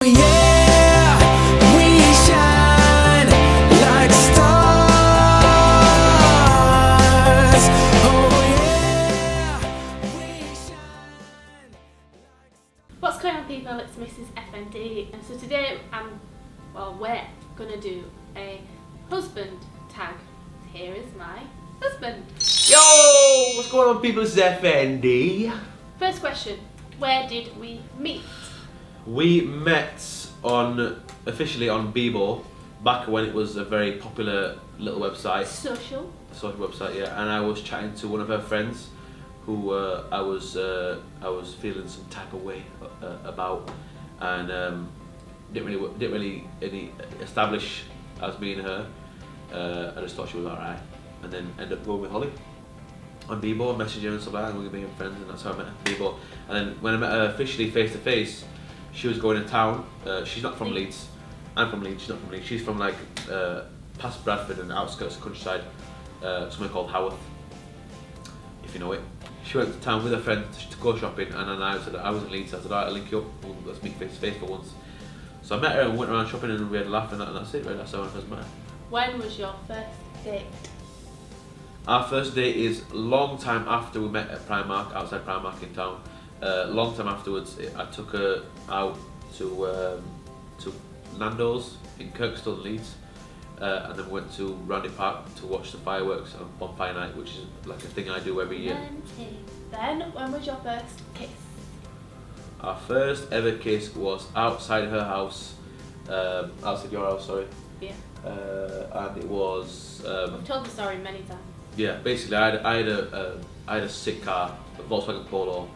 Yeah, we shine like stars. Oh yeah, we shine like stars. What's going on, people? It's Mrs. Effendi, and so today we're gonna do a husband tag. Here is my husband. Yo, what's going on, people? This is FND. First question: where did we meet? We met officially on Bebo back when it was a very popular little website. Social Website, yeah. And I was chatting to one of her friends who I was feeling some type of way about, and didn't really establish as me and her. I just thought she was alright, and then ended up going with Holly on Bebo, messaging her and stuff like that, and we were being friends, and that's how I met her on Bebo. And then when I met her officially face to face, she was going to town. She's not from Leeds. I'm from Leeds. She's not from Leeds. She's from like past Bradford and outskirts of countryside, somewhere called Haworth, if you know it. She went to town with her friend to go shopping, and then I said I was in Leeds. So I said, alright, I'll link you up. Let's meet face to face for once. So I met her and went around shopping, and we had a laugh, and that's it. Right, that's how I first met her. When was your first date? Our first date is long time after we met at Primark, outside Primark in town. Long time afterwards, I took her out to Nando's in Kirkstone, Leeds, and then we went to Randy Park to watch the fireworks on Bonfire Night, which is like a thing I do every year. Then, when was your first kiss? Our first ever kiss was outside her house, outside your house, sorry. Yeah. And it was. I've told the story many times. Yeah, basically, I had a sick car, a Volkswagen Polo.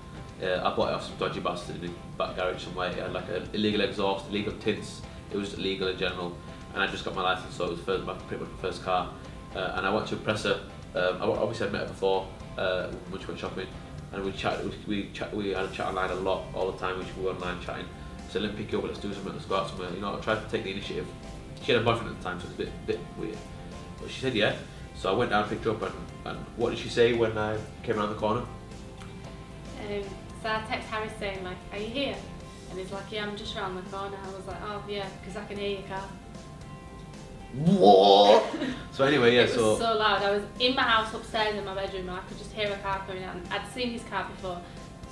I bought it off some dodgy bastard in the back garage somewhere. It had like an illegal exhaust, illegal tints. It was just illegal in general, and I just got my license, so it was pretty much my first car. And I went to impress her. Obviously, I'd met her before when she went shopping, and we chatted. We had a chat online a lot, all the time. We were online chatting. So let me pick you up. Let's do something. Let's go out somewhere. You know, I tried to take the initiative. She had a boyfriend at the time, so it was a bit weird. But she said yeah. So I went down, picked her up, and what did she say when I came around the corner? So I text Haris saying like, "Are you here?" And he's like, "Yeah, I'm just around the corner." I was like, "Oh yeah, because I can hear your car." What? So anyway, yeah. It was so loud. I was in my house upstairs in my bedroom, and I could just hear a car coming out. And I'd seen his car before,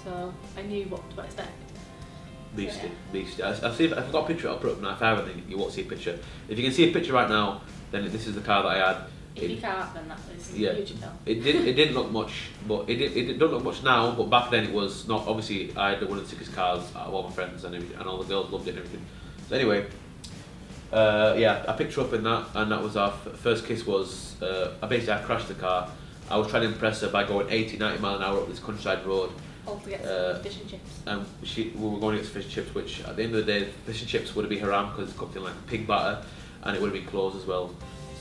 so I knew what to expect. Beastie, Yeah. beastie. I'll see if I've got a picture. I'll put it up now. If I haven't, then you won't see a picture. If you can see a picture right now, then this is the car that I had. If you can't, then that is a Yeah. huge film. It didn't look much, but it don't look much now. But back then it was not. Obviously, I had one of the sickest cars out of all my friends, and all the girls loved it and everything. So anyway, yeah, I picked her up in that, and that was our first kiss. Was I crashed the car. I was trying to impress her by going 80, 90 mile an hour up this countryside road. All to get some fish and chips. And we were going to get fish and chips, which at the end of the day, fish and chips would have been haram because it's cooked in like pig batter, and it would have been closed as well.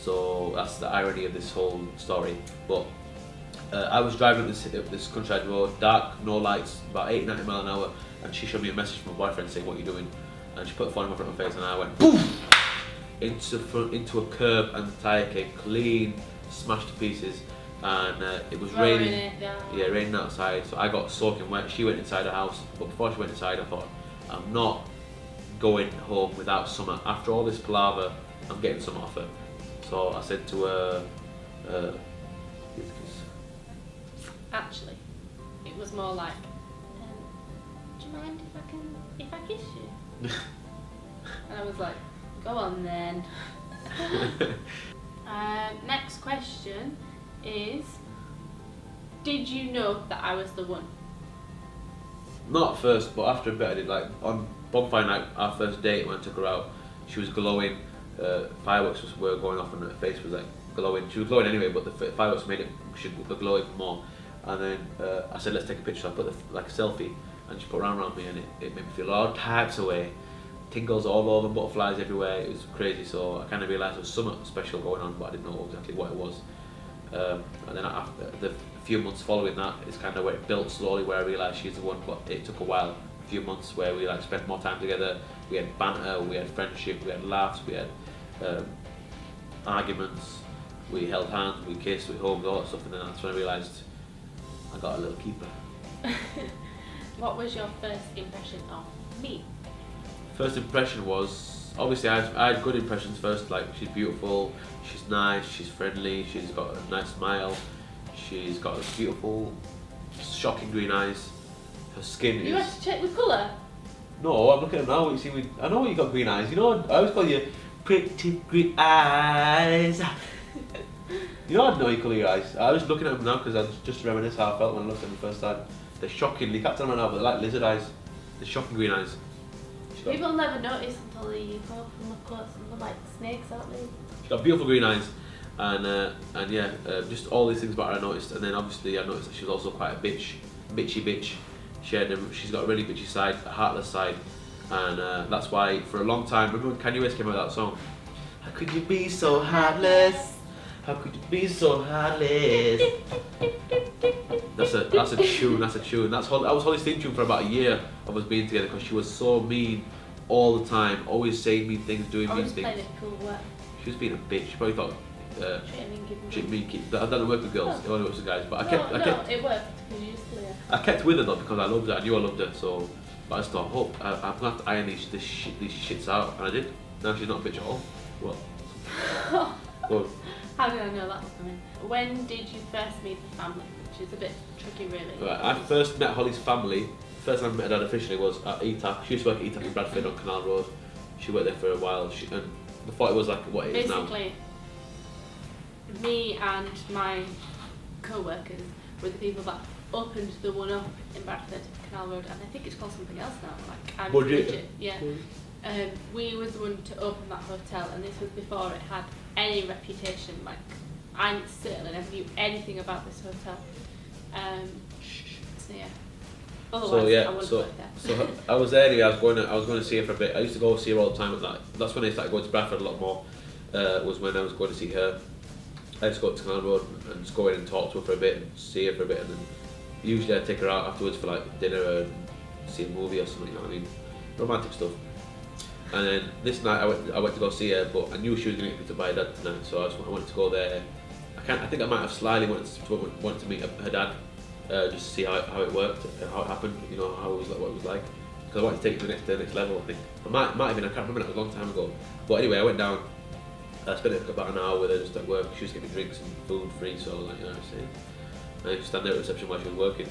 So that's the irony of this whole story. But I was driving up this countryside road, dark, no lights, about 80, 90 mile an hour, and she showed me a message from my boyfriend saying, "What are you doing?" And she put a phone in front of my face, and I went boom into a curb, and the tyre came clean, smashed to pieces, and it was raining. Yeah, raining outside. So I got soaking wet. She went inside the house, but before she went inside, I thought, I'm not going home without summer. After all this palaver, I'm getting some off her. So I said to her, Actually, it was more like, do you mind if I kiss you? And I was like, go on then. Next question is, did you know that I was the one? not at first, but after a bit I did. Like on Bonfire Night, our first date when I took her out, she was glowing. Fireworks were going off and her face was like glowing. She was glowing anyway, but the fireworks made it glow even more. And then I said, let's take a picture. So I put like a selfie, and she put her arm around me, and it made me feel all types of way. Tingles all over, butterflies everywhere. It was crazy. So I kind of realised there was something special going on, but I didn't know exactly what it was. And then after the few months following that, it's kind of where it built slowly, where I realised she's the one. But it took a while, a few months where we like spent more time together. We had banter, we had friendship, we had laughs, we had arguments. We held hands, we kissed, we hugged, all that stuff, and then that's when I realised I got a little keeper. What was your first impression of me? First impression was obviously I had good impressions first. Like she's beautiful, she's nice, she's friendly, she's got a nice smile, she's got a beautiful, shocking green eyes. Her skin You is. have to check with colour. No, I'm looking at them now. You see me? I know you got green eyes. You know I always call you pretty green eyes. You know I know you colour your eyes. I was looking at them now because I just reminisce how I felt when I looked at them the first time. They're shocking. You can't tell them right now, but they're like lizard eyes. They're shocking green eyes. People never notice until they go from up close and they're like snakes, aren't they? She's got beautiful green eyes, and yeah, just all these things about her I noticed. And then obviously I noticed that she was also quite a bitchy bitch. She's got a really bitchy side, a heartless side, and that's why for a long time. Remember when Kanye West came out with that song? How could you be so heartless? How could you be so heartless? That's a tune. That was Holly's theme tune for about a year of us being together because she was so mean all the time, always saying mean things, doing mean Always things. playing it cool work. She was being a bitch. She probably thought. I don't work with girls. Oh. It only works with guys. But It worked because you just clear. I kept with her though because I loved her. I knew I loved her. So, but I just thought, hope I'm gonna have to iron these shits out, and I did. Now she's not a bitch at all. What? Well, How did I know that was coming? When did you first meet the family? Which is a bit tricky, really. right, I first met Holly's family. First time I met her dad officially was at ETAP. She used to work at ETAP in Bradford on Canal Road. She worked there for a while. And before it was like what it is now. Basically, me and my co-workers were the people that opened the one up in Bradford, Canal Road, and I think it's called something else now, like I'm Budget. Yeah. We was the one to open that hotel, and this was before it had any reputation. Like, I'm certainly never knew anything about this hotel. So yeah. Otherwise, So I yeah, wouldn't so work there. so I was there anyway. I was going to see her for a bit. I used to go see her all the time. That's when I started going to Bradford a lot more. Was when I was going to see her. I just go up to Canal Road and just go in and talk to her for a bit and see her for a bit, and then usually I'd take her out afterwards for like dinner and see a movie or something. You know what I mean? Romantic stuff. And then this night I went to go see her, but I knew she was going to get picked up by her dad tonight, so I wanted to go there. I think I might have slyly wanted to meet her dad, just to see how it worked, how it happened, you know, how it was like, what it was like. Because I wanted to take it to the next level. I think I might have been. I can't remember. That was a long time ago. But anyway, I went down. I spent about an hour with her just at work. She was giving me drinks and food free, so like, you know what I'm saying. I used to stand there at reception while she was working.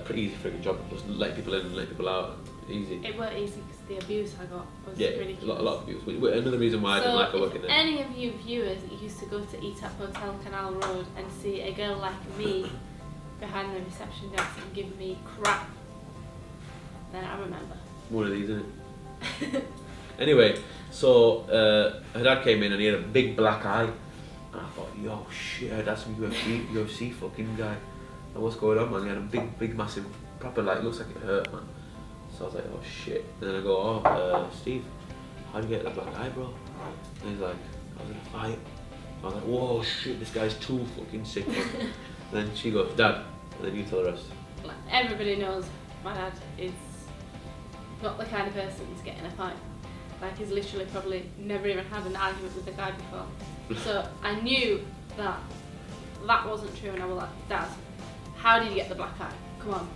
Pretty easy freaking job, just letting people in and letting people out. Easy. It weren't easy because the abuse I got was Yeah, ridiculous. a lot of abuse. Another reason why I didn't like her working if there. any of you viewers used to go to ETAP Hotel Canal Road and see a girl like me behind the reception desk and give me crap, then I remember. One of these, isn't it? Anyway, so her dad came in and he had a big black eye. And I thought, yo, shit, her dad's some UFC fucking guy. And what's going on, man? He had a big, massive, proper, like, looks like it hurt, man. So I was like, oh shit. And then I go, oh, Steve, how'd you get that black eye, bro? And he's like, I was in a fight. I was like, whoa, shit, this guy's too fucking sick, man. And then she goes, Dad, and then you tell the rest. Like, everybody knows my dad is not the kind of person to get in a fight. Like, he's literally probably never even had an argument with a guy before. So I knew that wasn't true, and I was like, Dad, how did you get the black eye? Come on.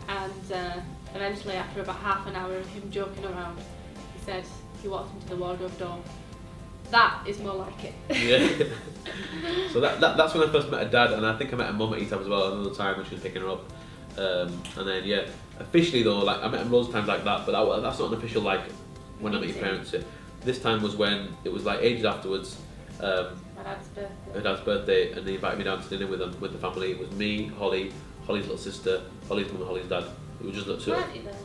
And eventually, after about half an hour of him joking around, he said he walked into the wardrobe door. That is more like it. Yeah. So that's when I first met her dad, and I think I met her mum at ETAP as well another time when she was picking her up. And then yeah, officially though, like I met her loads of times like that, but that's not an official like when I met your parents. This time was when it was like ages afterwards. My dad's birthday. Her dad's birthday, and they invited me down to dinner with them with the family. It was me, Holly's little sister, Holly's mum, and Holly's dad. It was just us. Weren't you there?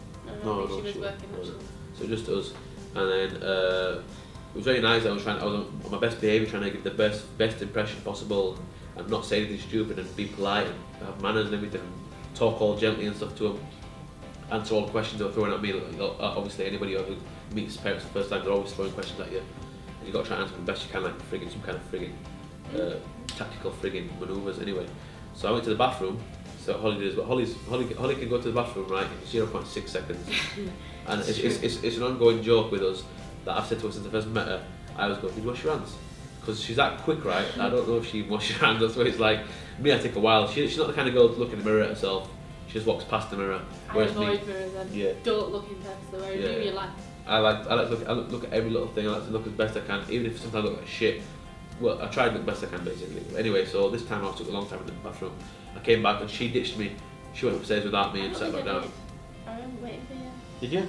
No, she was she working. wasn't. So just us, and then it was very nice. I was on my best behaviour, trying to give the best impression possible, and not say anything stupid, and be polite, and have manners and everything, and talk all gently and stuff to them, answer all the questions they were throwing at me. Obviously, anybody who meets parents for the first time, they're always throwing questions at you, and you've got to try and answer them the best you can, like some kind of frigging tactical frigging manoeuvres. Anyway, so I went to the bathroom. So Holly did, but Holly can go to the bathroom right in 0.6 seconds, and it's an ongoing joke with us that I've said to her since I first met her. I always go, did you wash your hands? Because she's that quick, right? I don't know if she washes her hands. That's why it's like me. I take a while. She's not the kind of girl to look in the mirror at herself. She just walks past the mirror. I avoid mirrors and yeah. don't look in purposely. Whereas Yeah. you're like, I like to look at every little thing. I like to look as best I can, even if sometimes I look like shit. Well, I try to look best I can basically. But anyway, so this time I took a long time in the bathroom. I came back and she ditched me. She went upstairs without me and sat back down. I remember waiting for you. Did you? Yeah.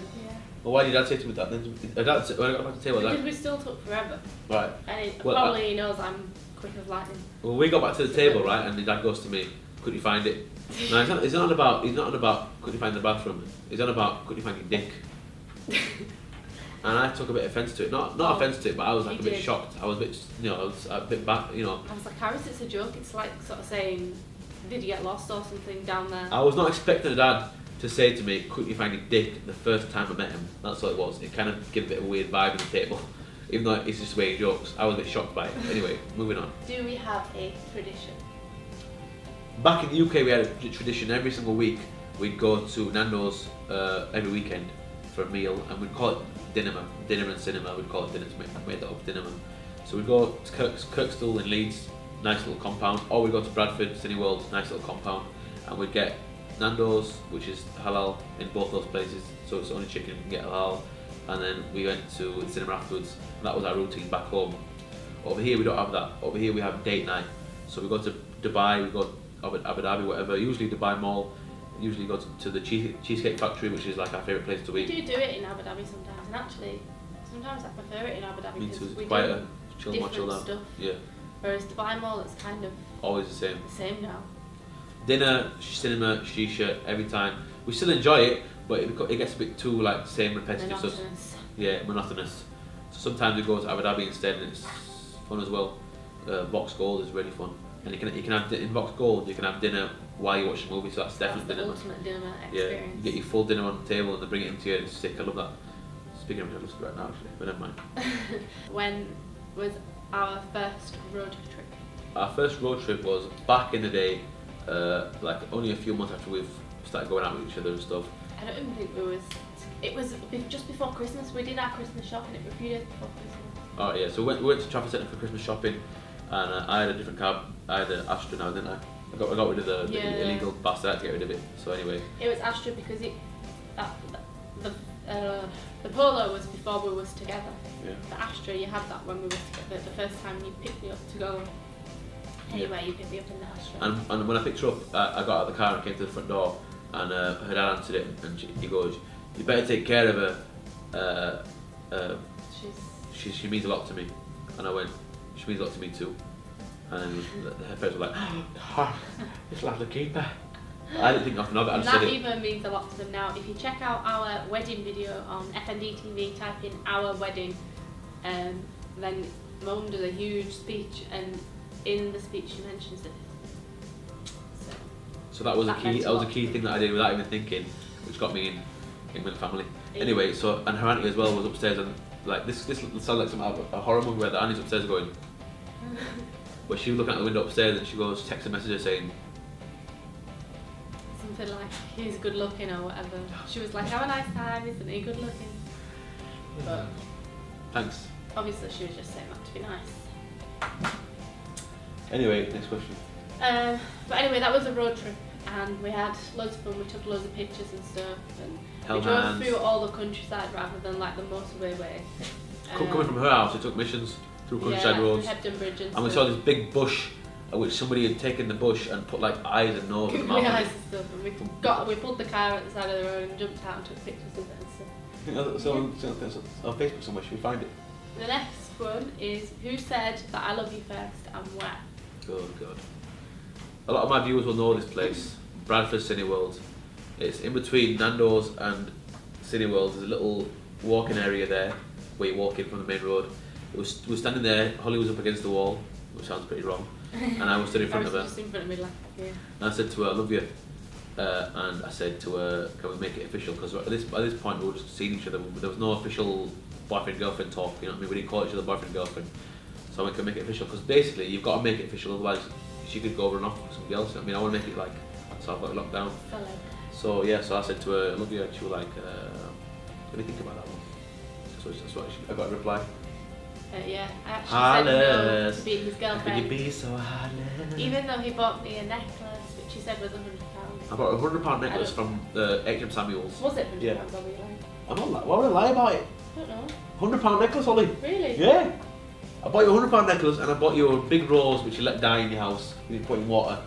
Well, why did Dad say to me that then? Dad, when I got back to the table, Because Dad, we still took forever. right. And Well, probably he knows I'm quick as lightning. Well, we got back to the table, right, and the Dad goes to me, "Could you find it?" No, he's not on about could you find the bathroom. He's on about could you find your dick. And I took a bit of offence to it. Not offence to it, but I was like a bit shocked. I was a bit, I was a bit back, I was like, Haris, it's a joke. It's like sort of saying, did you get lost or something down there? I was not expecting a Dad to say to me, couldn't you find your dick the first time I met him. That's what it was. It kind of gave a bit of a weird vibe at the table. Even though it's just the way he jokes. I was a bit shocked by it. Anyway, moving on. Do we have a tradition? Back in the UK, we had a tradition every single week. We'd go to Nando's every weekend for a meal, and we'd call it dinner and cinema. We'd call it dinner, made that up, dinner. So we'd go to Kirkstall in Leeds, nice little compound, or we'd go to Bradford, Cineworld, nice little compound, and we'd get Nando's, which is halal in both those places, so it's only chicken, you can get halal. And then we went to the cinema afterwards, and that was our routine back home. Over here we don't have that. Over here we have date night. So we go to Dubai, we go to Abu Dhabi, whatever, usually Dubai Mall, usually go to the Cheesecake Factory, which is like our favourite place to We eat. do it in Abu Dhabi sometimes, and actually, sometimes I prefer it in Abu Dhabi Me because too, we it's quieter, do chill, more chill different out. stuff. Yeah, Whereas Dubai Mall, it's kind of always the same. the same now. Dinner, cinema, shisha, every time. We still enjoy it, but it gets a bit too like same repetitive. So Monotonous. yeah, monotonous. So sometimes we go to Abu Dhabi instead, and it's fun as well. Box Gold is really fun, and you can have in Box Gold you can have dinner while you watch the movie. So that's definitely That's the dinner. ultimate dinner Yeah, experience. you get your full dinner on the table and they bring it into you. It's sick. I love that. Speaking of which, I love it right now actually, but never mind. When was our first road trip? Our first road trip was back in the day, like only a few months after we've started going out with each other and stuff. I don't even think it was just before Christmas. We did our Christmas shopping. It was a few days before Christmas. Oh yeah, so we went to Trafford Centre for Christmas shopping, and I had a different cab. I had an Astra now, didn't I? I got rid of the Yeah. illegal bastard. I had to get rid of it. So anyway, It was Astra because the Polo was before we was together. yeah. The Astra, you had that when we was together. The first time you picked me up to go anywhere, you picked me up in the Astra. And when I picked her up, I got out of the car and came to the front door, and her dad answered it, and he goes, "You better take care of her. She means a lot to me." And I went, "She means a lot to me too." And her parents were like, "It's like the keeper." I didn't think nothing of it. I And just said that it. even means a lot to them now. If you check out our wedding video on FND TV, type in our wedding, then Mum does a huge speech, and in the speech she mentions it. So that was That a meant key. a That was a lot. key thing that I did without even thinking, which got me in with the family. Yeah. Anyway, so and her auntie as well was upstairs, and like this sounds like some a horror movie where the auntie's upstairs going. But she was looking out the window upstairs, and she goes text a message saying, Something like, he's good looking or whatever. She was like, have a nice time, isn't he good looking? But "Thanks." obviously she was just saying that to be nice. Anyway, next question. But anyway, that was a road trip, and we had loads of fun. We took loads of pictures and stuff, and Held we drove hands. through all the countryside rather than like the motorway way. Coming from her house, we took missions through countryside roads, Hebden Bridge and and we saw this big bush, which somebody had taken the bush and put like eyes and nose and mouth. Googly on eyes it. and stuff, and we pulled the car at the side of the road and jumped out and took pictures of it and stuff. I think that's on Facebook somewhere. Should we find it? The next one is, who said that I love you first and where? Good. A lot of my viewers will know this place, Bradford Cineworld. It's in between Nando's and Cineworld. There's a little walking area there where you walk in from the main road. We were standing there. Holly was up against the wall, which sounds pretty wrong, and I was stood in front of her. Just in front of me, like, yeah. And I said to her, "I love you," and I said to her, "Can we make it official?" Because at this point we were just seeing each other. There was no official boyfriend-girlfriend talk. You know what I mean? We didn't call each other boyfriend-girlfriend. So I went, "Can we make it official?" Because basically you've got to make it official, otherwise she could go over and off with somebody else. I mean, I want to make it like so I've got it locked down. Solid. So yeah, so I said to her, "I love you," and she was like, "What do you think about that one?" So that's what I got a reply. Yeah, I actually said no Heartless. to being his Could girlfriend. you be so heartless? Even though he bought me a necklace, which he said was £100. I bought a £100 necklace I from H.M. Samuels. Was it £100? Yeah. Or were you lying? I'm not. Why would I lie about it? don't know. £100 necklace, Holly. Really? Yeah. I bought you a £100 necklace and I bought you a big rose which you let die in your house. You didn't put in water.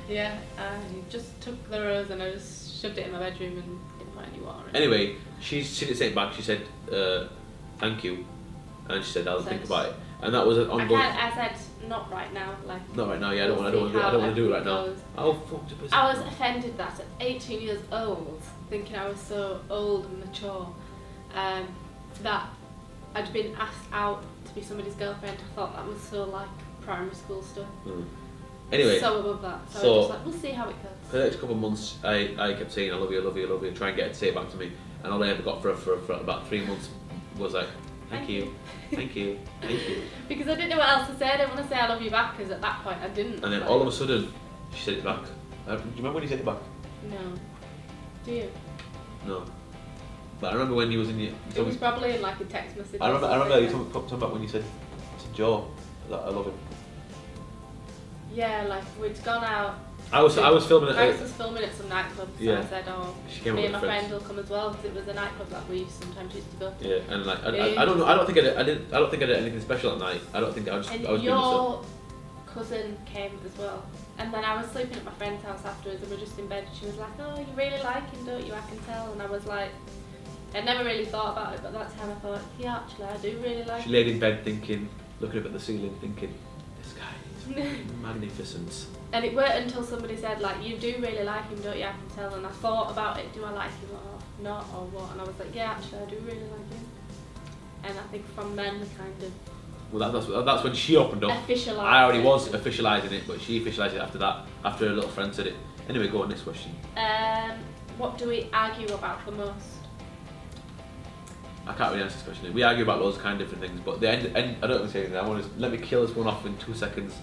Yeah, I just took the rose and I just shoved it in my bedroom and didn't put any water in it. Anyway, she didn't say it back. She said, thank you. And she said, I'll think about it. And that was an ongoing... I said, not right now. Like, not right now, yeah, I don't want to do it right now. How fucked up is it? I was offended that at 18 years old, thinking I was so old and mature, that I'd been asked out to be somebody's girlfriend. I thought that was so like primary school stuff. Anyway, so above that. So I was just like, we'll see how it goes. For the next couple of months, I kept saying, I love you, I love you, I love you, try and get her to say it back to me. And all I ever got for about 3 months was like, thank you, thank you, thank you. Because I didn't know what else to say. I didn't want to say I love you back because at that point I didn't. And then all of a sudden, she said it back. Do you remember when you said it back? No. Do you? No. But I remember when you was in your... It was probably in like a text message. I remember you talking about when you said to Joe that I love him. Yeah, like we'd gone out. I was filming it. I was filming at some nightclub, so Yeah. I said, came me with and my friends. friend will come as well because it was a nightclub that we sometimes used to go to. Yeah, and like I don't know. I don't think I did anything special at night. I don't think I was And being myself. your cousin came as well. And then I was sleeping at my friend's house afterwards and we were just in bed. She was like, oh, you really like him, don't you? I can tell. And I was like, I never really thought about it, but that time I thought, yeah, actually, I do really like She him. laid in bed thinking, looking up at the ceiling, thinking, this guy is magnificent. And it weren't until somebody said, like, you do really like him, don't you? I can tell. And I thought about it, do I like him or not, or what? And I was like, yeah, actually, I do really like him. And I think from then we kind of Well, that's when she opened up. officialised I already it. was officialising it, but she officialised it after that, after her little friend said it. Anyway, go on, next question. What do we argue about the most? I can't really answer this question. We argue about loads of kind of different things, but the end I don't want to say anything. I want to let me kill this one off in 2 seconds.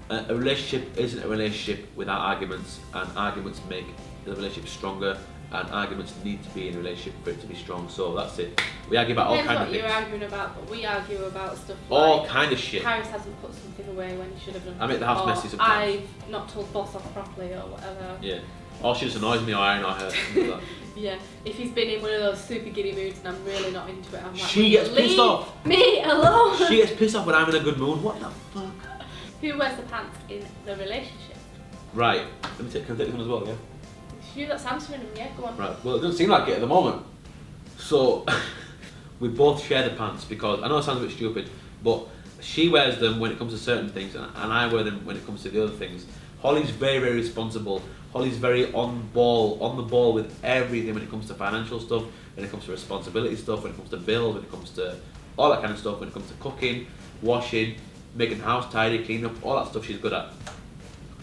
A relationship isn't a relationship without arguments, and arguments make the relationship stronger, and arguments need to be in a relationship for it to be strong. So that's it. We argue about all Depends kinds what of things. you're arguing about, but we argue about stuff All like kind of shit. Haris hasn't put something away when he should have done. I make the house or messy sometimes. I've not told boss off properly or whatever. Yeah. Or she just annoys me, or I annoy her. Something like that. Yeah, if he's been in one of those super giddy moods and I'm really not into it, I'm like, She gets pissed leave off. me alone. She gets pissed off when I'm in a good mood. What the fuck? Who wears the pants in the relationship? Right. Can I take this one as well? Yeah. It's you that's answering them, yeah, go on. Right. Well, it doesn't seem like it at the moment. So we both share the pants because I know it sounds a bit stupid, but she wears them when it comes to certain things, and I wear them when it comes to the other things. Holly's very, very responsible. Holly's very on the ball with everything when it comes to financial stuff, when it comes to responsibility stuff, when it comes to bills, when it comes to all that kind of stuff, when it comes to cooking, washing, making the house tidy, cleaning up, all that stuff she's good at.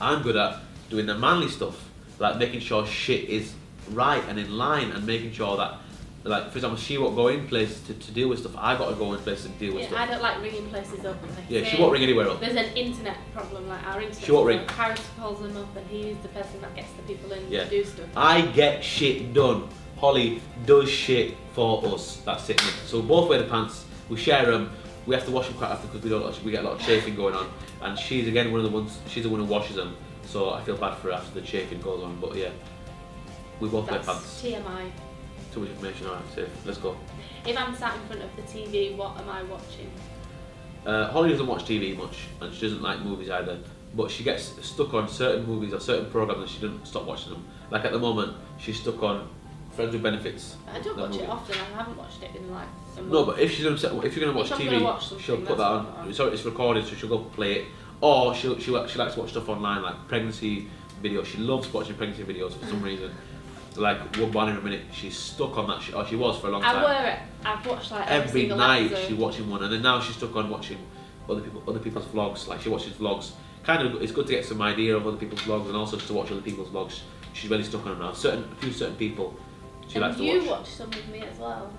I'm good at doing the manly stuff, like making sure shit is right and in line, and making sure that, like, for example, she won't go in places to deal with stuff. I got to go in places and deal with Yeah, stuff. I don't like ringing places up. Like, Yeah, she won't ring anywhere up. There's an internet problem, like our internet. She won't ring. Haris calls them up and he's the person that gets the people in Yeah. to do stuff. I get shit done. Holly does shit for us. That's it. So we both wear the pants. We share them. We have to wash them quite often because we get a lot of chafing going on. And she's again one of the ones. She's the one who washes them. So I feel bad for her after the chafing goes on. But yeah, we both That's wear pants. TMI. Too much information. Alright, safe. Let's go. If I'm sat in front of the TV, what am I watching? Holly doesn't watch TV much, and she doesn't like movies either. But she gets stuck on certain movies or certain programs, and she doesn't stop watching them. Like at the moment, she's stuck on Friends with Benefits. I don't that watch movie. it often. I haven't watched it in like a month. No, but if you're gonna watch If I'm TV, gonna watch something, she'll put that's that what on. I'm So it's recorded, so she'll go play it. Or she likes to watch stuff online, like pregnancy videos. She loves watching pregnancy videos for some reason. Like one in a minute, she's stuck on that shit. Or she was for a long time. I've watched like Every single night episode. she's watching one, and then now she's stuck on watching other people's vlogs. Like she watches vlogs. Kind of, it's good to get some idea of other people's vlogs, and also just to watch other people's vlogs. She's really stuck on them now. A few certain people she likes to watch. You watch some with me as well.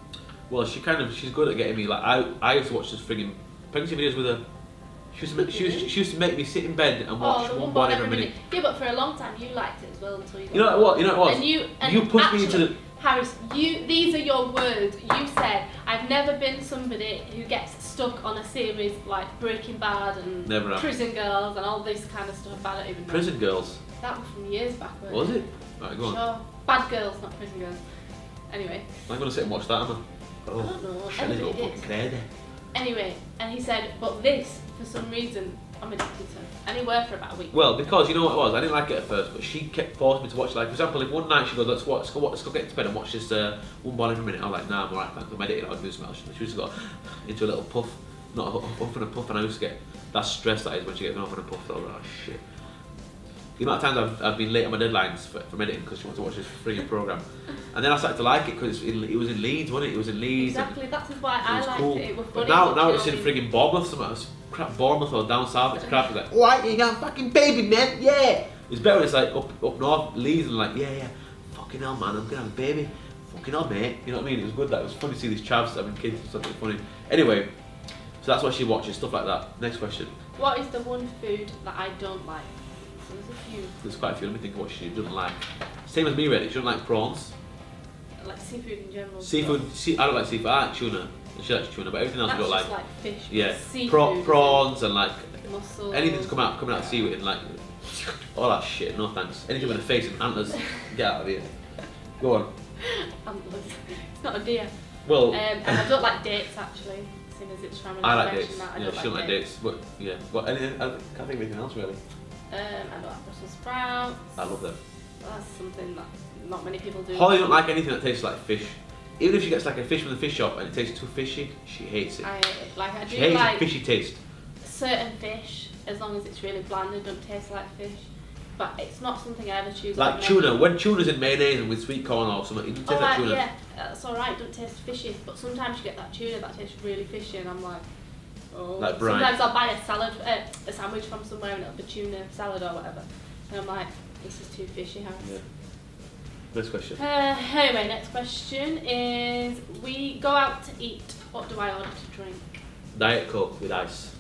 Well, she's good at getting me. Like I used to watch this frigging pregnancy videos with her. She used to make me sit in bed and watch the one born every minute. Yeah, but for a long time you liked it as well until you got You know what? You know what it was? And you pushed actually, me into the. Haris, these are your words. You said, I've never been somebody who gets stuck on a series like Breaking Bad and Never have. Prison Girls and all this kind of stuff. I don't even know. Prison Girls. That was from years back, wasn't Was it? Right, go on. Sure. Bad Girls, not Prison Girls. Anyway. I'm going to sit and watch that, am I? I don't know. Shelley's Everybody all fucking did. crazy. Anyway, and he said, but this, for some reason, I'm addicted to. And he worked for about a week. Well, because you know what it was, I didn't like it at first, but she kept forcing me to watch. Like, for example, if one night she goes, let's go get into bed and watch this One Ball Every Minute. I'm like, nah, I'm alright, thanks. I'm meditating, I'll do something else. She just got into a little puff, not a huff and a puff, and I used to get that stress that is when she gets an huff and a puff. So I was like, oh shit. The amount of times I've been late on my deadlines for editing because she wants to watch this free programme. And then I started to like it because it was in Leeds, wasn't it? It was in Leeds. Exactly, that's why I liked cool. it. It was But funny. now it's in frigging Bournemouth, something crap Bournemouth or down south, it's crap. It's like, what, you got a fucking baby, man? Yeah! It's better when it's like up north, Leeds, and like, yeah, fucking hell, man, I'm gonna have a baby. Fucking hell, mate. You know what I mean? It was good, that. It was funny to see these chavs having kids and stuff, it was funny. Anyway, so that's what she watches, stuff like that. Next question. What is the one food that I don't like? So there's a few. There's quite a few, let me think of what she doesn't like. Same as me, really. She doesn't like prawns. Like seafood in general. Seafood, I don't like seafood. I like tuna. She likes tuna, but everything else That's I don't just like. fish. Yeah, Seafood. prawns and like Mussels. anything's coming out of seaweed and like all that shit. No thanks. Anything with a face and antlers, get out of here. Go on. Antlers. It's not a deer. Well, And I don't like dates actually. Seeing as it's family. I like dates. That, I Yeah, don't she don't like dates. But yeah, well, anything, I can't think of anything else really. I don't like Brussels sprouts. I love them. That's something that not many people do. Holly don't like anything that tastes like fish. Even if she gets like a fish from the fish shop and it tastes too fishy, she hates it. I hate it. Like I She do hates like the fishy taste. certain fish, as long as it's really bland and don't taste like fish. But it's not something I ever choose. Like over tuna, menu. when tuna's in mayonnaise and with sweet corn or something, it doesn't taste like tuna. Yeah, that's alright, don't taste fishy. But sometimes you get that tuna that tastes really fishy and I'm like, oh. Like brine. Sometimes I'll buy a sandwich from somewhere and it'll be tuna salad or whatever. And I'm like, this is too fishy, Harris. Yeah. Next question. Anyway, next question is, we go out to eat, what do I order to drink? Diet Coke with ice.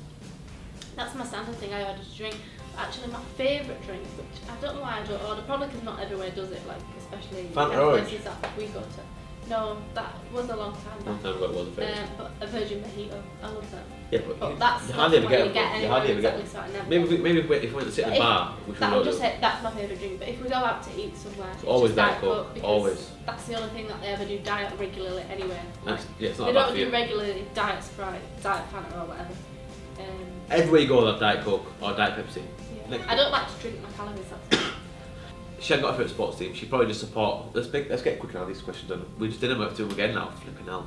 That's my standard thing I order to drink. But actually my favourite drink, which I don't know why I don't order, probably because not everywhere does it, like especially Fanta Orange. places that we go to. No, that was a long time Long back. time ago it was a favourite. But a virgin mojito, I love that. Yeah, But that's you not hardly ever what get you them. get You anywhere hardly ever get exactly, them. so I never Maybe get if we went to sit in a But bar, which we that, I would will just do. say that's my favourite drink. But if we go out to eat somewhere, it's Always just Diet Coke, because always. that's the only thing that they ever do diet regularly anyway. Like, Yeah, it's not they bad don't for do you. regularly diet Sprite, diet Fanta or whatever. Everywhere you go, they'll have Diet Coke or Diet Pepsi. Yeah. Next I don't like to drink my calories. That's it. She hasn't got a favourite sports team. She probably just support. Let's get quicker now. These questions done. We just did them up to them again now. Flipping hell.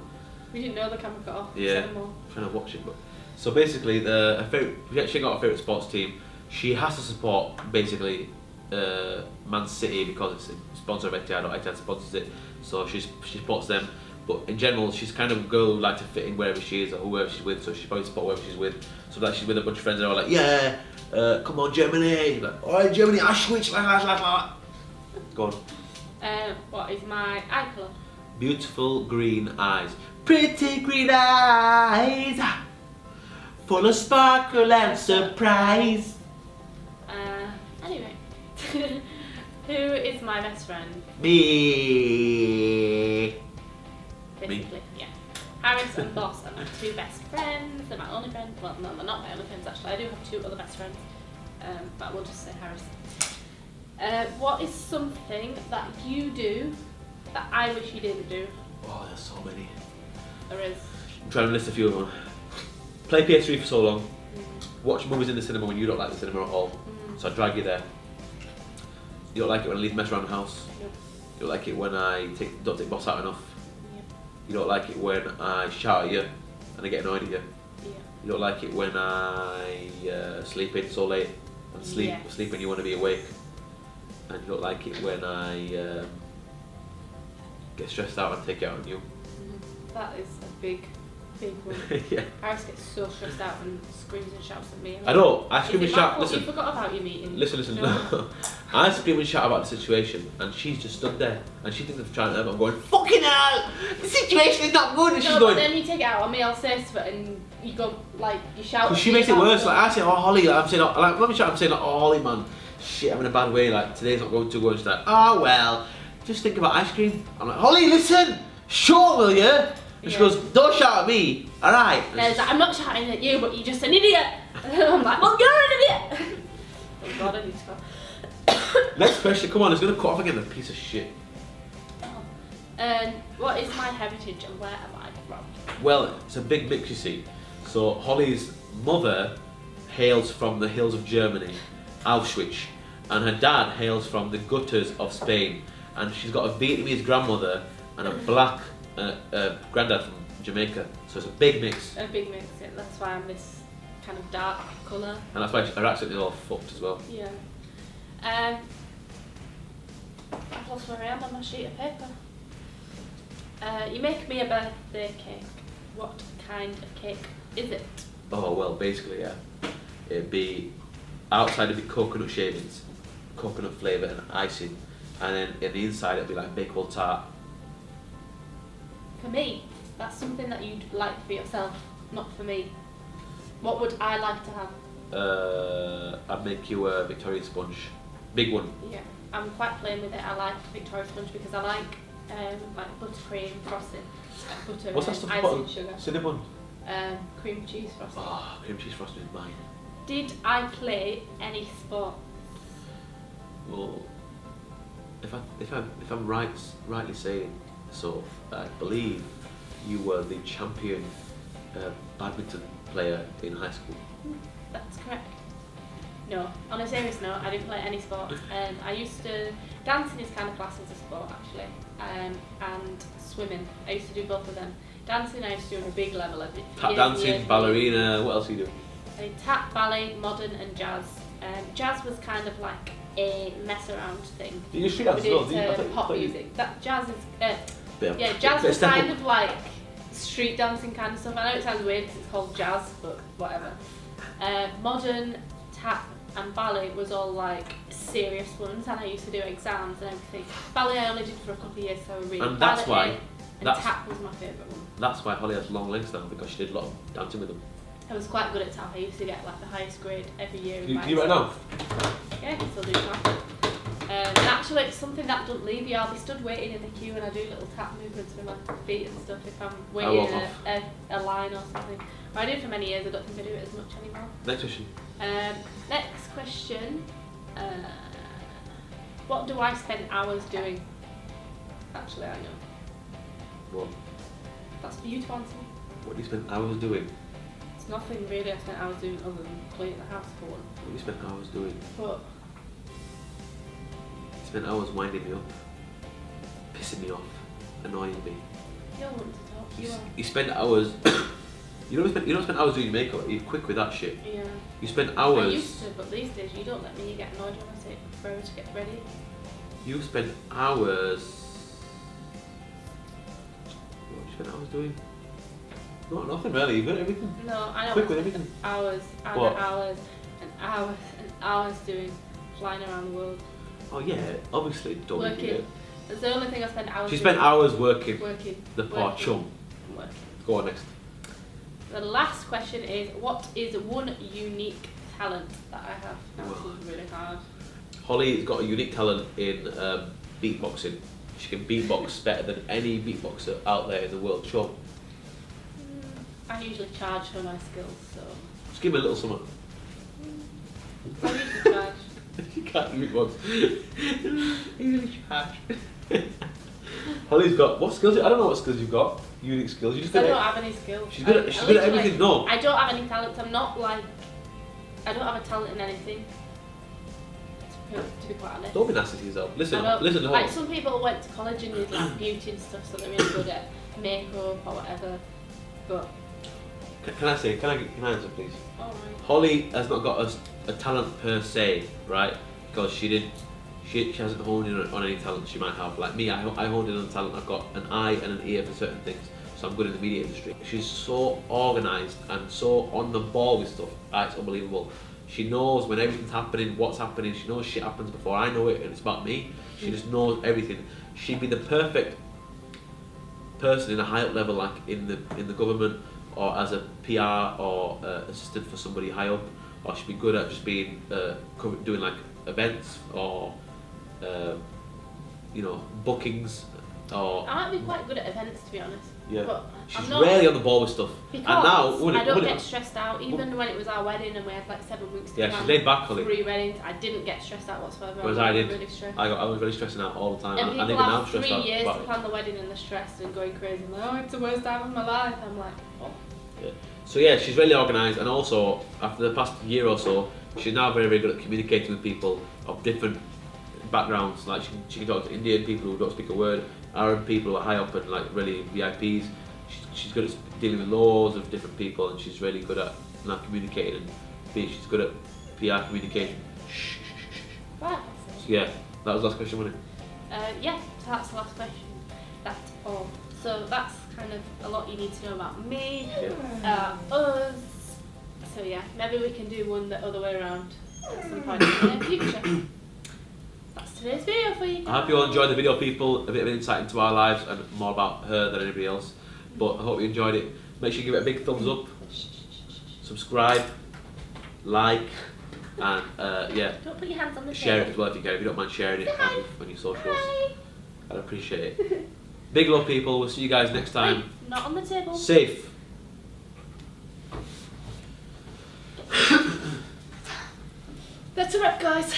We didn't know the camera got off. Yeah. Seven more. I'm trying to watch it, but so basically, she ain't got a favourite sports team. She has to support basically Man City because it's a sponsor of Etihad or Etihad sponsors it. So she supports them. But in general, she's kind of a girl who like to fit in wherever she is or whoever she's with. So she probably support whoever she's with. So like she's with a bunch of friends and they're all like, yeah, come on Germany. She's like, alright Germany, I switch like. Go on. What is my eye colour? Beautiful green eyes. Pretty green eyes. Full of sparkle and surprise. Anyway. Who is my best friend? Me. Basically, yeah. Haris and Boss are my two best friends. They're my only friends. Well, no, they're not my only friends actually. I do have two other best friends. But we'll just say Haris. What is something that you do that I wish you didn't do? Oh, there's so many. There is. I'm trying to list a few of them. Play PS3 for so long. Watch movies in the cinema when you don't like the cinema at all. So I drag you there. You don't like it when I leave mess around the house. Nope. You don't like it when I don't take boss out enough. Yep. You don't like it when I shout at you and I get annoyed at you. Yeah. You don't like it when I sleep in so late and sleep when you want to be awake. And you don't like it when I get stressed out and take it out on you. That is a big one. Yeah. Haris gets so stressed out and screams and shouts at me. I don't. I Is scream it and my shout. fault Listen. you forgot about your meeting? Listen. No. I scream and shout about the situation, and she's just stood there, and she thinks I'm trying to help. I'm going, fucking hell! The situation is not good. And she's No, going. but then you take it out on me. I'll say to it, and you go like you shout. Because she at me makes it about worse. stuff. Like I say, oh Holly, I'm saying, like let me shout. I'm saying, oh Holly, man, shit, I'm in a bad way. Like today's not going too good. She's like, oh well, just think about ice cream. I'm like, Holly, listen, sure, will you? And she Yeah. goes, don't shout at me, all right? And it's like, I'm not shouting at you, but you're just an idiot. I'm like, well, you're an idiot. Oh God, I need to go. Next question. Come on, it's gonna cut off again. A piece of shit. And what is my heritage and where am I from? Well, it's a big mix, you see. So Holly's mother hails from the hills of Germany, Auschwitz, and her dad hails from the gutters of Spain. And she's got a Vietnamese grandmother and a black granddad from Jamaica. So it's a big mix. A big mix, yeah. That's why I'm this kind of dark colour. And that's why her accent is all fucked as well. Yeah. I've lost where I am on my sheet of paper. You make me a birthday cake. What kind of cake is it? Oh, well, basically, yeah. It'd be, outside it'd be coconut shavings, coconut flavour and icing. And then in the inside it'd be like bakewell tart. For me, that's something that you'd like for yourself, not for me. What would I like to have? I'd make you a Victoria sponge. Big one. Yeah, I'm quite plain with it. I like Victoria sponge because I like buttercream frosting, butter What's that and stuff icing bottom? sugar. Cinnamon. Cream cheese frosting. Oh, cream cheese frosting is mine. Did I play any sport? Well, if I'm rightly saying so, I believe you were the champion badminton player in high school. That's correct. No, on a serious note, I didn't play any sport. I used to, dancing is kind of classed as a sport actually, and swimming. I used to do both of them. Dancing I used to do on a big level. Tap dancing, ballerina, what else do you do? I did tap, ballet, modern and jazz. Jazz was kind of like a mess around thing. You do street dance We as well, did do you? I thought you- pop thought you- music. That jazz is Bit yeah, of- jazz bit was step kind up. of like street dancing kind of stuff. I know it sounds weird because it's called jazz, but whatever. Modern, tap and ballet was all like serious ones, and I used to do exams and everything. Ballet I only did for a couple of years, so I really And that's ballet why- and that's- tap was my favourite one. That's why Holly has long legs now, because she did a lot of dancing with them. I was quite good at tap. I used to get like the highest grade every year. in Can my you right now? Yeah, I can still do tap. And actually, it's something that doesn't leave you. I'll be stood waiting in the queue and I do little tap movements with my feet and stuff if I'm waiting walk in a line or something. But I did for many years. I don't think I do it as much anymore. Next question. Next question. What do I spend hours doing? Actually, I know. What? That's for you to answer. What do you spend hours doing? It's nothing really I spent hours doing other than cleaning the house for one. What do you spend hours doing? But You spend hours winding me up, pissing me off, annoying me. you're one to talk. You are. You spend hours. you don't spend hours doing makeup. You're quick with that shit. Yeah. You spend I hours. used to, but these days you don't let me. You get annoyed when I say forever to get ready. You spend hours. What do you spend hours doing? Not nothing really. You've got everything. No, I don't. Quick with everything. Hours and What? hours and hours and hours doing flying around the world. Oh yeah, obviously. Don't make Working. it. That's the only thing I spend hours She doing. spent hours working. Working. The poor Working. chum. Working. Go on next. The last question is, what is one unique talent that I have? Now this is really hard. Holly's got a unique talent in beatboxing. She can beatbox better than any beatboxer out there in the world. Sure. I usually charge for my skills, so. Just give me a little something. I usually charge. You can't beatbox. Easily charge. Holly's got what skills? I don't know what skills you've got. Unique skills. You just I good don't at. have any skills. She's good at. She's good at literally- everything. No. I don't have any talents. I'm not like. I don't have a talent in anything. To be quite honest. Don't be nasty to yourself. Listen. I don't- Listen. Hold Like on. some people went to college and did like beauty and stuff, so they're really good at makeup or whatever. But Can I say? Can I answer, please? alright. Holly has not got a talent per se, right? Because she hasn't honed in on any talent she might have. Like me, I honed in on talent. I've got an eye and an ear for certain things, so I'm good in the media industry. She's so organised and so on the ball with stuff. It's unbelievable. She knows when everything's happening, what's happening. She knows shit happens before I know it, and it's about me. She just knows everything. She'd be the perfect person in a high up level, like in the government, or as a PR or assistant for somebody high up, or she'd be good at just being doing like events or bookings or I might be quite good at events, to be honest. Yeah. But She's I'm not, rarely on the ball with stuff. because And now, I don't get stressed out. Even when it was our wedding and we had like 7 weeks to yeah, plan she's laid back, Holly. 3 weddings, I didn't get stressed out whatsoever. Whereas I I was did. really stressed. I was really stressing out all the time. And And people even now I'm have stressed 3 out years about to it. plan the wedding and they're stressed and going crazy. And like, oh, it's the worst time of my life. I'm like, oh. Yeah. So yeah, she's really organised, and also after the past year or so, she's now very, very good at communicating with people of different backgrounds. Like she can talk to Indian people who don't speak a word, Arab people who are high up and like really VIPs. She's good at dealing with loads of different people, and she's really good at now communicating and she's good at PR communication. Right. So yeah, that was the last question, wasn't it? Yeah, so that's the last question. That's all. So that's kind of a lot you need to know about me, us. So yeah, maybe we can do one the other way around at some point in the near future. That's today's video for you guys. I hope you all enjoyed the video, people. A bit of an insight into our lives and more about her than anybody else. But I hope you enjoyed it. Make sure you give it a big thumbs up, subscribe, like, and yeah, Don't put your hands on the share it table. as well if you can. If you don't mind sharing it on your socials, Bye. I'd appreciate it. Big love, people. We'll see you guys next time. Wait, not on the table. Safe. That's a wrap, guys.